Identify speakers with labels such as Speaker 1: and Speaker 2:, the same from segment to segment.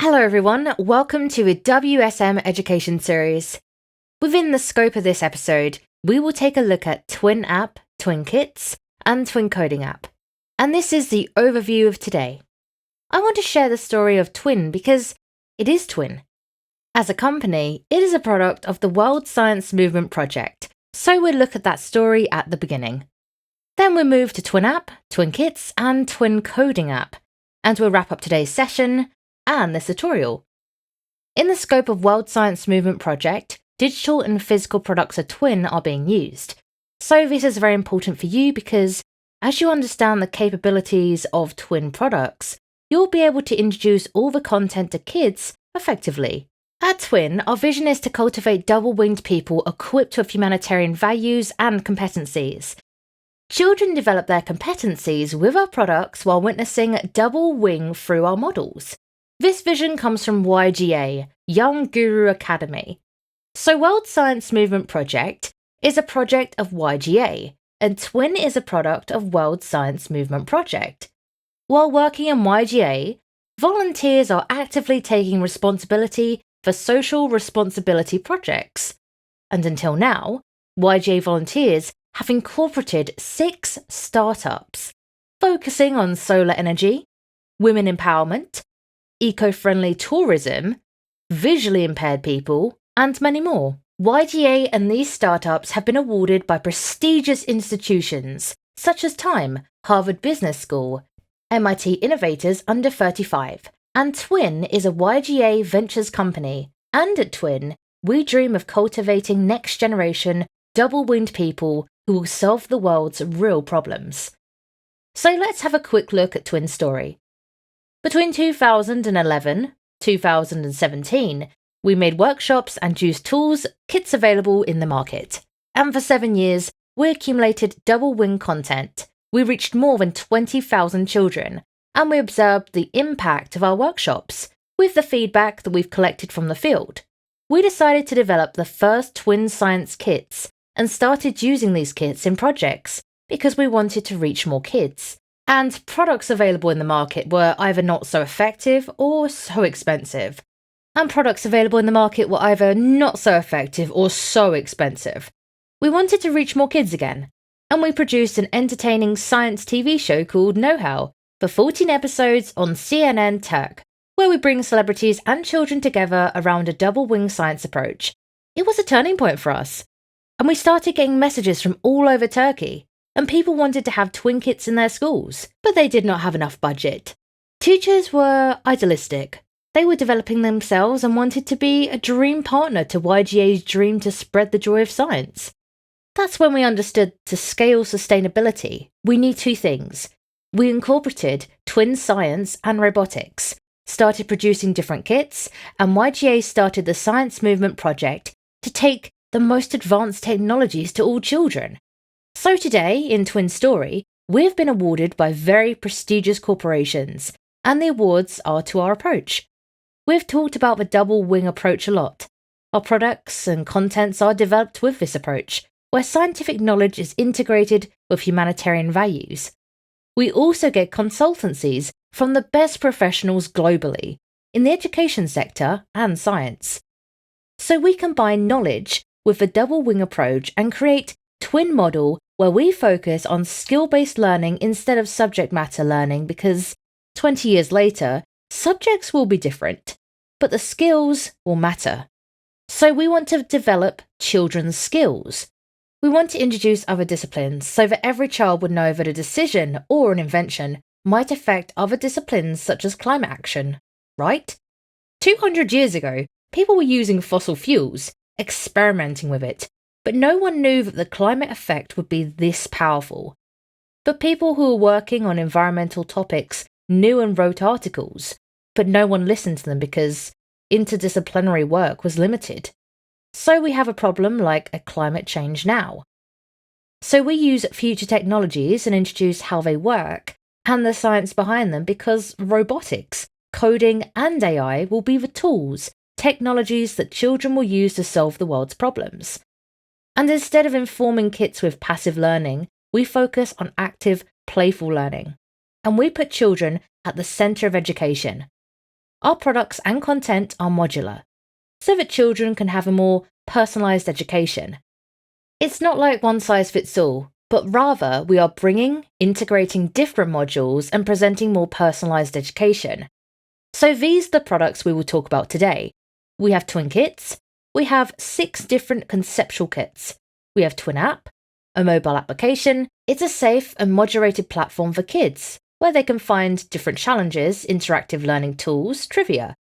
Speaker 1: Hello everyone, welcome to a WSM education series. Within the scope of this episode, we will take a look at Twin App, Twin Kits, and Twin Coding App. And this is the overview of today. I want to share the story of Twin because it is Twin. As a company, it is a product of the World Science Movement project, so we'll look at that story at the beginning. Then we'll move to Twin App, Twin Kits, and Twin Coding App, and we'll wrap up today's session and this tutorial. In the scope of World Science Movement project, digital and physical products of Twin are being used. So this is very important for you because as you understand the capabilities of Twin products, you'll be able to introduce all the content to kids effectively. At Twin, our vision is to cultivate double-winged people equipped with humanitarian values and competencies. Children develop their competencies with our products while witnessing double wing through our models. This vision comes from YGA, Young Guru Academy. So World Science Movement Project is a project of YGA, and Twin is a product of World Science Movement Project. While working in YGA, volunteers are actively taking responsibility for social responsibility projects. And until now, YGA volunteers have incorporated 6 startups, focusing on solar energy, women empowerment, eco-friendly tourism, visually impaired people, and many more. YGA and these startups have been awarded by prestigious institutions such as Time, Harvard Business School, MIT Innovators Under 35, and Twin is a YGA Ventures company. And at Twin, we dream of cultivating next-generation, double-winged people who will solve the world's real problems. So let's have a quick look at Twin's story. Between 2011 2017, we made workshops and used tools, kits available in the market. And for 7 years, we accumulated double-wing content. We reached more than 20,000 children, and we observed the impact of our workshops. With the feedback that we've collected from the field, we decided to develop the first Twin Science kits and started using these kits in projects because we wanted to reach more kids. And products available in the market were either not so effective or so expensive. And products available in the market were either not so effective or so expensive. We wanted to reach more kids again, and we produced an entertaining science TV show called Know How for 14 episodes on CNN Turk, where we bring celebrities and children together around a double-wing science approach. It was a turning point for us, and we started getting messages from all over Turkey, and people wanted to have twin kits in their schools, but they did not have enough budget. Teachers were idealistic. They were developing themselves and wanted to be a dream partner to YGA's dream to spread the joy of science. That's when we understood to scale sustainability, we need 2 things. We incorporated twin science and robotics, started producing different kits, and YGA started the Science Movement project to take the most advanced technologies to all children. So today, in Twin Story, we've been awarded by very prestigious corporations, and the awards are to our approach. We've talked about the double wing approach a lot. Our products and contents are developed with this approach, where scientific knowledge is integrated with humanitarian values. We also get consultancies from the best professionals globally, in the education sector and science. So we combine knowledge with the double wing approach and create Twin model where we focus on skill-based learning instead of subject matter learning because 20 years later, subjects will be different, but the skills will matter. So we want to develop children's skills. We want to introduce other disciplines so that every child would know that a decision or an invention might affect other disciplines such as climate action, right? 200 years ago, people were using fossil fuels, experimenting with it, but no one knew that the climate effect would be this powerful. But people who were working on environmental topics knew and wrote articles, but no one listened to them because interdisciplinary work was limited. So we have a problem like a climate change now. So we use future technologies and introduce how they work and the science behind them because robotics, coding and AI will be the tools, technologies that children will use to solve the world's problems. And instead of informing kids with passive learning, we focus on active, playful learning. And we put children at the centre of education. our products and content are modular, so that children can have a more personalised education. It's not like one size fits all, but rather we are integrating different modules and presenting more personalised education. So these are the products we will talk about today. We have Twin Kits. We have 6 different conceptual kits. We have Twin App, a mobile application. It's a safe and moderated platform for kids, where they can find different challenges, interactive learning tools, trivia.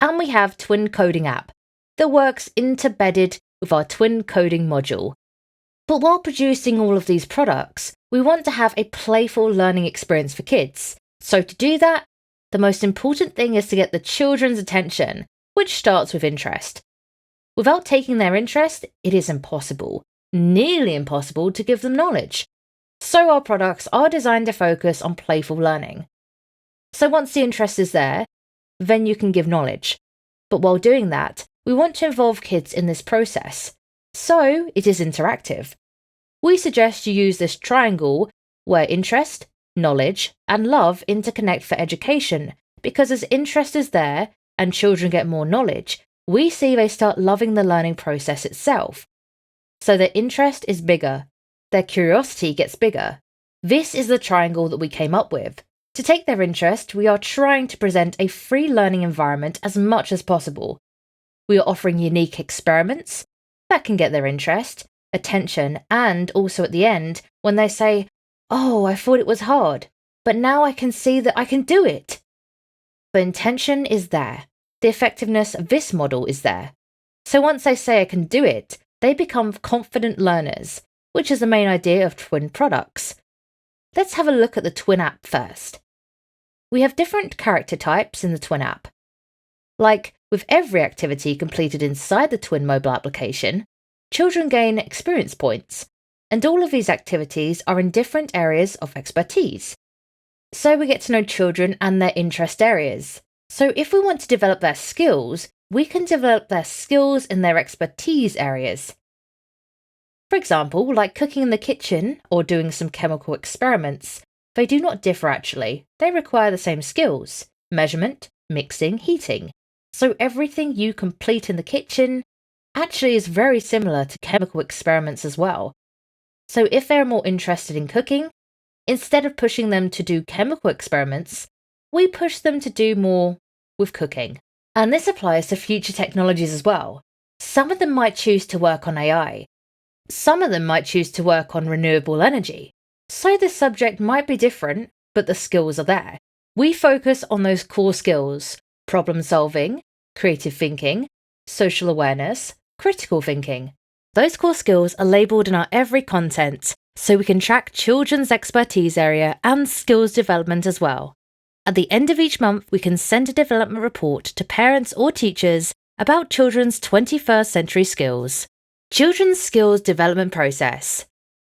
Speaker 1: And we have Twin Coding App that works embedded with our Twin Coding module. But while producing all of these products, we want to have a playful learning experience for kids. So to do that, the most important thing is to get the children's attention, which starts with interest. Without taking their interest, it is impossible, nearly impossible, to give them knowledge. So our products are designed to focus on playful learning. So once the interest is there, then you can give knowledge. But while doing that, we want to involve kids in this process. So it is interactive. We suggest you use this triangle where interest, knowledge, and love interconnect for education, because as interest is there and children get more knowledge, we see they start loving the learning process itself. So their interest is bigger, their curiosity gets bigger. This is the triangle that we came up with. To take their interest, we are trying to present a free learning environment as much as possible. We are offering unique experiments that can get their interest, attention, and also at the end, when they say, "Oh, I thought it was hard, but now I can see that I can do it." The intention is there. The effectiveness of this model is there. So once they say I can do it, they become confident learners, which is the main idea of Twin products. Let's have a look at the Twin app first. We have different character types in the Twin app. Like with every activity completed inside the Twin mobile application, children gain experience points, and all of these activities are in different areas of expertise. So we get to know children and their interest areas. So if we want to develop their skills, we can develop their skills in their expertise areas. For example, like cooking in the kitchen or doing some chemical experiments, they do not differ actually. They require the same skills: measurement, mixing, heating. So everything you complete in the kitchen actually is very similar to chemical experiments as well. So if they're more interested in cooking, instead of pushing them to do chemical experiments, we push them to do more with cooking. And this applies to future technologies as well. Some of them might choose to work on AI. Some of them might choose to work on renewable energy. So the subject might be different, but the skills are there. We focus on those core skills: problem solving, creative thinking, social awareness, critical thinking. Those core skills are labelled in our every content, so we can track children's expertise area and skills development as well. At the end of each month, we can send a development report to parents or teachers about children's 21st century skills. Children's skills development process.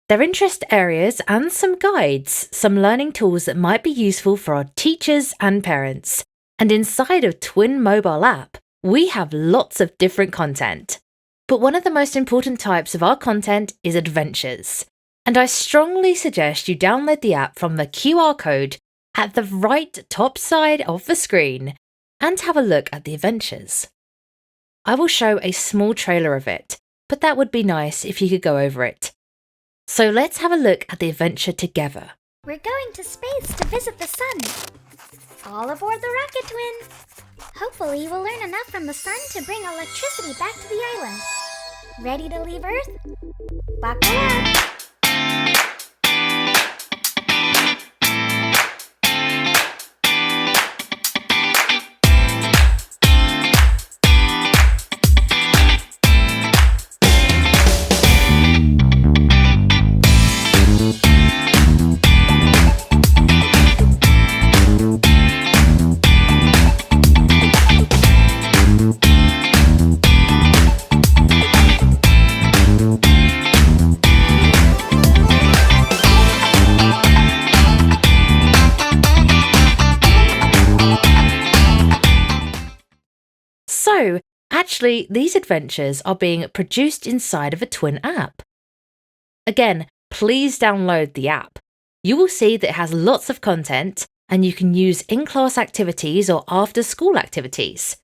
Speaker 1: Their interest areas and some guides, some learning tools that might be useful for our teachers and parents. And inside of Twin mobile app, we have lots of different content. But one of the most important types of our content is adventures. And I strongly suggest you download the app from the QR code at the right top side of the screen and have a look at the adventures. I will show a small trailer of it, but that would be nice if you could go over it. So let's have a look at the adventure together.
Speaker 2: We're going to space to visit the sun. All aboard the rocket, Twin. Hopefully we'll learn enough from the sun to bring electricity back to the island. Ready to leave Earth? Buckle up!
Speaker 1: So, actually, these adventures are being produced inside of a Twin app. Again, please download the app. You will see that it has lots of content, and you can use in-class activities or after-school activities.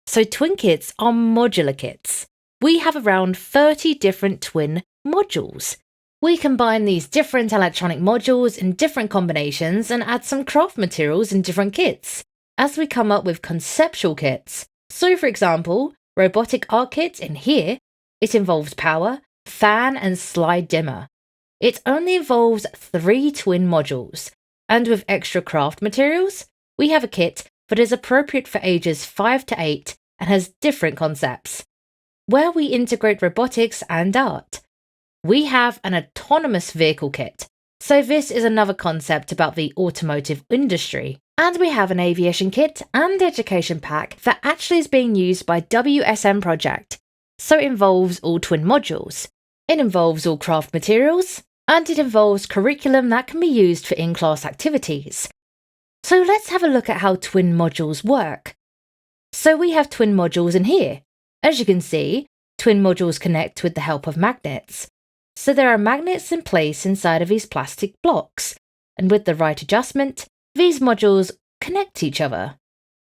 Speaker 1: So twin kits are modular kits. We have around 30 different twin modules. We combine these different electronic modules in different combinations and add some craft materials in different kits as we come up with conceptual kits. So for example, robotic art kit in here, it involves power, fan and slide dimmer. It only involves 3 twin modules, and with extra craft materials, we have a kit that is appropriate for ages 5 to 8 and has different concepts, where we integrate robotics and art. We have an autonomous vehicle kit, so this is another concept about the automotive industry. And we have an aviation kit and education pack that actually is being used by WSM project, so it involves all twin modules. It involves all craft materials, and it involves curriculum that can be used for in-class activities. So let's have a look at how twin modules work. So we have twin modules in here. As you can see, twin modules connect with the help of magnets. So there are magnets in place inside of these plastic blocks, and with the right adjustment, these modules connect to each other.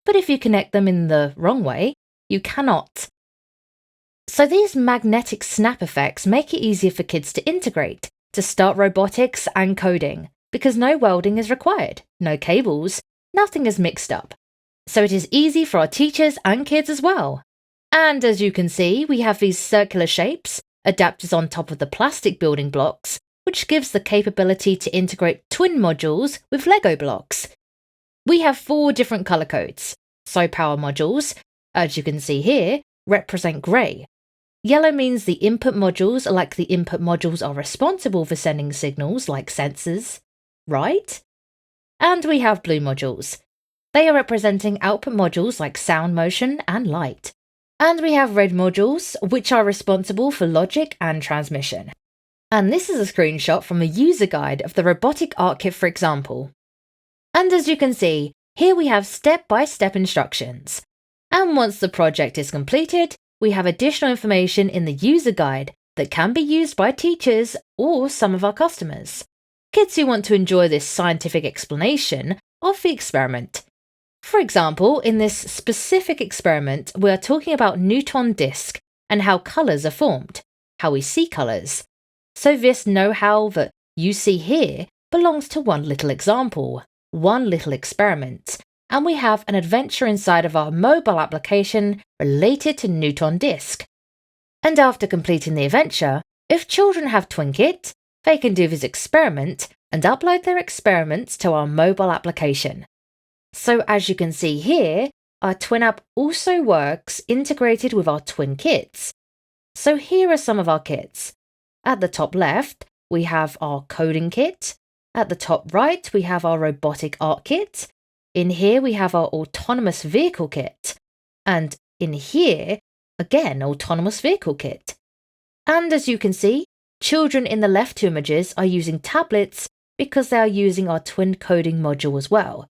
Speaker 1: But if you connect them in the wrong way, you cannot. So these magnetic snap effects make it easier for kids to integrate, to start robotics and coding, because no welding is required, no cables, nothing is mixed up. So it is easy for our teachers and kids as well. And as you can see, we have these circular shapes, adapters on top of the plastic building blocks, which gives the capability to integrate twin modules with Lego blocks. We have 4 different color codes. So power modules, as you can see here, represent grey. Yellow means the input modules, like the input modules are responsible for sending signals like sensors, right? And we have blue modules. They are representing output modules like sound, motion, and light. And we have red modules, which are responsible for logic and transmission. And this is a screenshot from a user guide of the robotic art kit, for example. And as you can see, here we have step-by-step instructions. And once the project is completed, we have additional information in the user guide that can be used by teachers or some of our customers. Kids who want to enjoy this scientific explanation of the experiment. For example, in this specific experiment, we are talking about neutron disk and how colours are formed, how we see colours. So this know-how that you see here belongs to one little example, one little experiment, and we have an adventure inside of our mobile application related to neutron disk. And after completing the adventure, if children have TwinKit, they can do this experiment and upload their experiments to our mobile application. So as you can see here, our Twin app also works integrated with our Twin kits. So here are some of our kits. At the top left, we have our coding kit. At the top right, we have our robotic art kit. In here, we have our autonomous vehicle kit. And in here, again, autonomous vehicle kit. And as you can see, children in the left 2 images are using tablets because they are using our Twin coding module as well.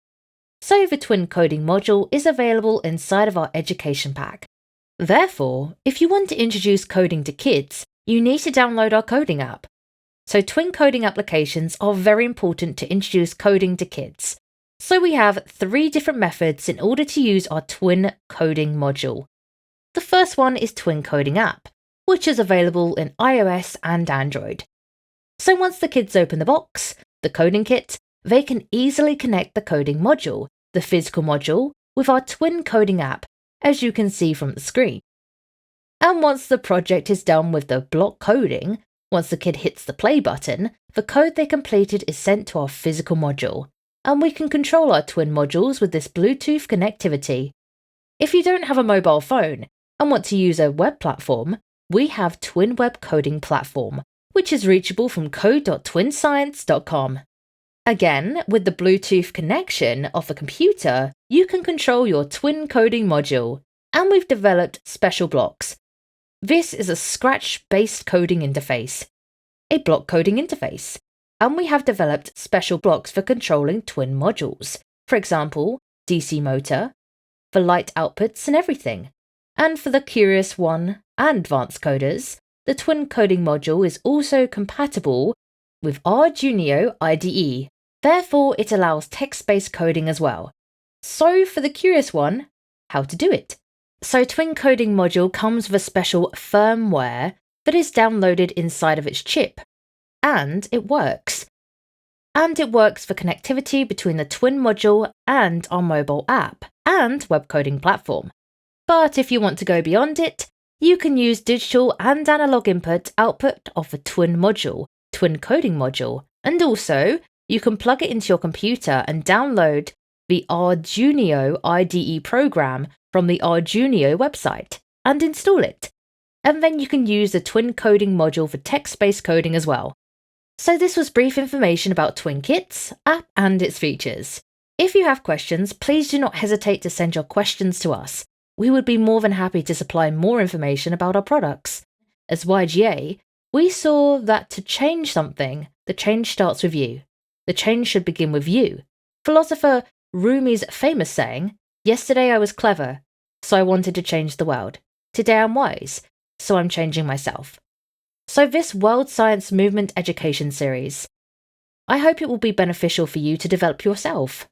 Speaker 1: So the Twin coding module is available inside of our education pack. Therefore, if you want to introduce coding to kids, you need to download our coding app. So Twin coding applications are very important to introduce coding to kids. So we have 3 different methods in order to use our Twin coding module. The first one is Twin coding app, which is available in iOS and Android. So once the kids open the box, the coding kit, they can easily connect the coding module, the physical module, with our Twin coding app, as you can see from the screen. And once the project is done with the block coding, once the kid hits the play button, the code they completed is sent to our physical module, and we can control our Twin modules with this Bluetooth connectivity. If you don't have a mobile phone and want to use a web platform, we have Twin Web Coding Platform, which is reachable from code.twinscience.com. Again, with the Bluetooth connection of the computer, you can control your Twin coding module, and we've developed special blocks. This is a Scratch-based coding interface, a block coding interface, and we have developed special blocks for controlling Twin modules. For example, DC motor, for light outputs and everything. And for the curious one and advanced coders, the Twin coding module is also compatible with Arduino IDE. Therefore, it allows text-based coding as well. So for the curious one, how to do it? So Twin Coding module comes with a special firmware that is downloaded inside of its chip. And it works. And it works for connectivity between the Twin module and our mobile app and web coding platform. But if you want to go beyond it, you can use digital and analog output of the Twin module, Twin Coding module, and also you can plug it into your computer and download the Arduino IDE program from the Arduino website and install it. And then you can use the Twin Coding module for text-based coding as well. So this was brief information about TwinKits, app and its features. If you have questions, please do not hesitate to send your questions to us. We would be more than happy to supply more information about our products. As YGA, we saw that to change something, the change starts with you. The change should begin with you. Philosopher Rumi's famous saying, "Yesterday I was clever, so I wanted to change the world. Today I'm wise, so I'm changing myself." So this World Science Movement Education series, I hope it will be beneficial for you to develop yourself.